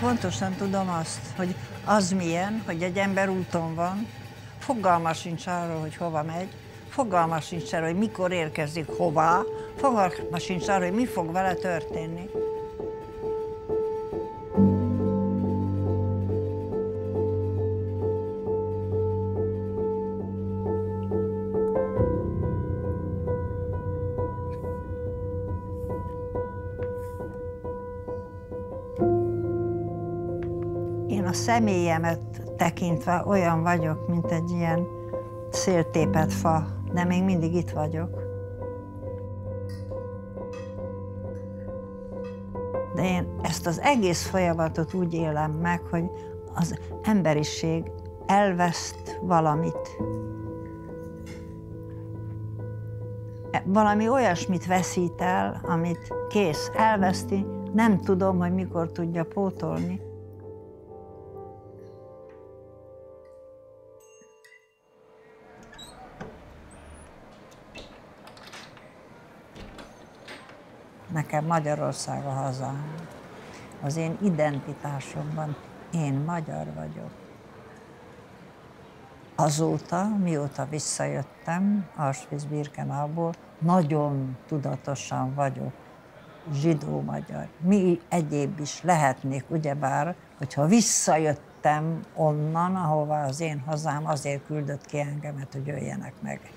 Pontosan tudom azt, hogy az milyen, hogy egy ember úton van, fogalma sincs arról, hogy hova megy, fogalma sincs arról, hogy mikor érkezik hová, fogalma sincs arról, hogy mi fog vele történni. Én a személyemet tekintve olyan vagyok, mint egy ilyen széltépett fa, de még mindig itt vagyok. De én ezt az egész folyamatot úgy élem meg, hogy az emberiség elveszt valamit. Valami olyasmit veszít el, amit kész, elveszti, nem tudom, hogy mikor tudja pótolni. Nekem Magyarország a hazám. Az én identitásomban én magyar vagyok. Azóta, mióta visszajöttem Auschwitz-Birkenauból, nagyon tudatosan vagyok zsidó-magyar. Mi egyéb is lehetnék, ugyebár, hogyha visszajöttem onnan, ahová az én hazám azért küldött ki engemet, hogy jöjjenek meg.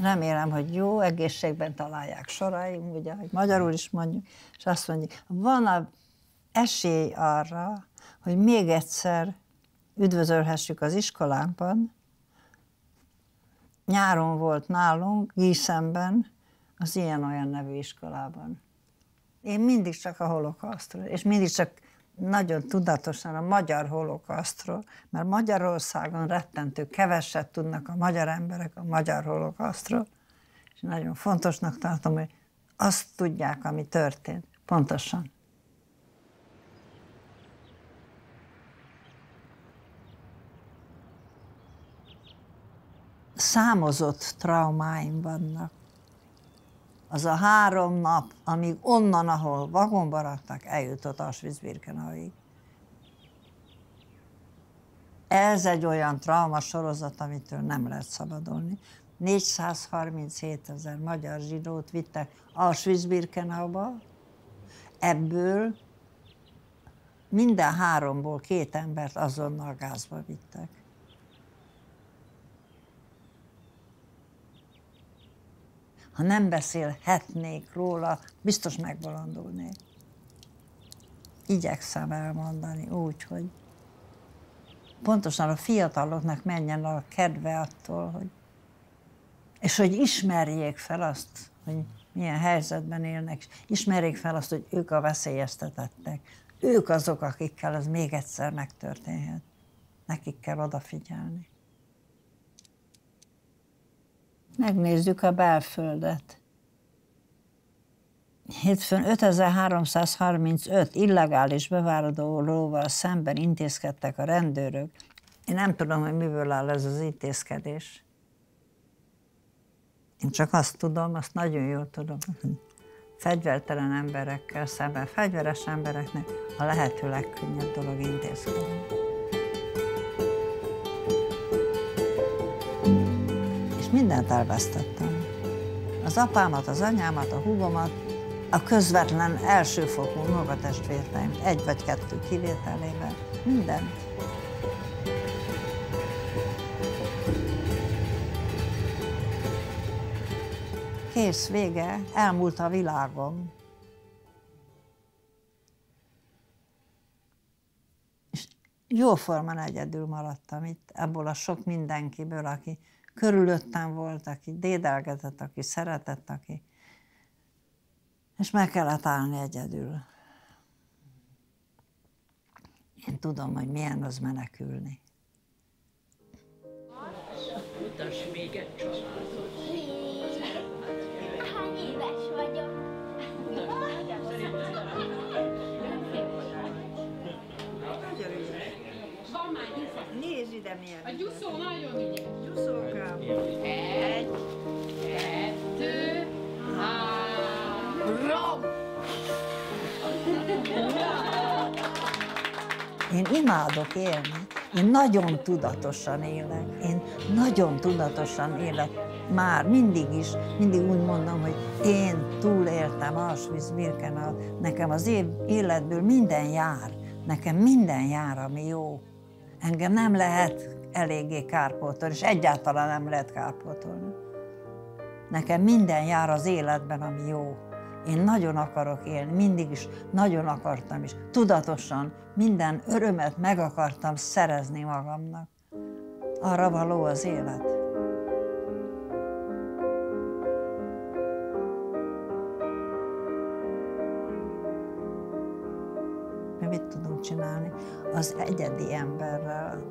Remélem, hogy jó egészségben találják soraim, ugye, hogy magyarul is mondjuk, és azt mondjuk, van esély arra, hogy még egyszer üdvözölhessük az iskolánkban. Nyáron volt nálunk, Giesenben, az ilyen-olyan nevű iskolában. Én mindig csak a holokausztról, és mindig csak nagyon tudatosan a magyar holokausztról, mert Magyarországon rettentő keveset tudnak a magyar emberek a magyar holokausztról, és nagyon fontosnak tartom, hogy azt tudják, ami történt, pontosan. Számozott traumáim vannak. Az a 3 nap, amíg onnan, ahol vagonba raktak, eljutott Auschwitz-Birkenauig. Ez egy olyan traumasorozat, amitől nem lehet szabadulni. 437 000 magyar zsidót vittek Auschwitz-Birkenauba, ebből minden 3-ból 2 embert azonnal gázba vittek. Ha nem beszélhetnék róla, biztos megbolondulnék. Igyekszem elmondani úgy, hogy pontosan a fiataloknak menjen a kedve attól, hogy és hogy ismerjék fel azt, hogy milyen helyzetben élnek, és ismerjék fel azt, hogy ők a veszélyeztetettek. Ők azok, akikkel ez még egyszer megtörténhet. Nekik kell odafigyelni. Megnézzük a belföldet. Hétfőn 5335 illegális bevándorlóval szemben intézkedtek a rendőrök. Én nem tudom, hogy miből áll ez az intézkedés. Én csak azt tudom, azt nagyon jól tudom, hogy fegyvertelen emberekkel szemben, fegyveres embereknek a lehető legkönnyebb dolog intézkedni. Mindent elvesztettem. Az apámat, az anyámat, a húgomat, a közvetlen elsőfokú unokatestvérteim, 1 vagy 2 kivételével, mindent. Kész, vége, elmúlt a világom. És jóformán egyedül maradtam itt, ebből a sok mindenkiből, aki körülöttem volt, aki dédelgetett, aki szeretett, aki... És meg kellett állni egyedül. Én tudom, hogy milyen az menekülni. Mutass még egy családot. Hány éves vagyok? ide milyen A gyuszó nagyon ügyes. Gyuszókám. 1, 2, 3. Én imádok élni. Én nagyon tudatosan élek. Én nagyon tudatosan élek. Már mindig is, mindig úgy mondom, hogy én túléltem Auschwitz-Birkenau. Nekem az életből minden jár. Nekem minden jár, ami jó. Engem nem lehet eléggé kárpótolni, és egyáltalán nem lehet kárpótolni. Nekem minden jár az életben, ami jó. Én nagyon akarok élni, mindig is nagyon akartam is. Tudatosan minden örömet meg akartam szerezni magamnak. Arra való az élet. Mi mit tudunk csinálni? Az egyedi emberrel,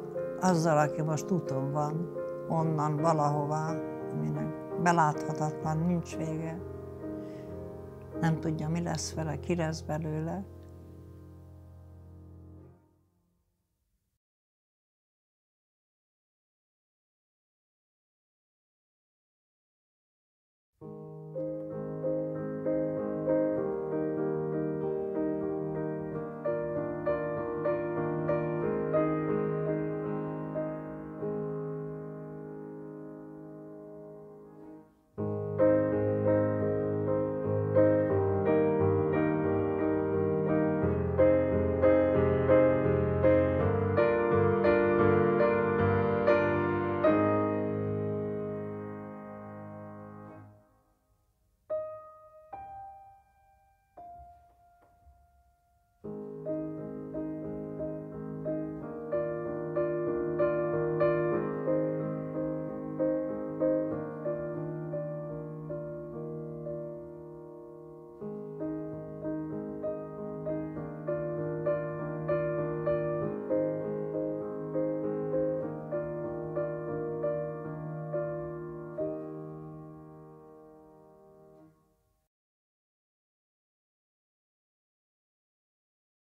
azzal, aki most úton van, onnan valahová, aminek beláthatatlan, nincs vége. Nem tudja, mi lesz vele, ki lesz belőle.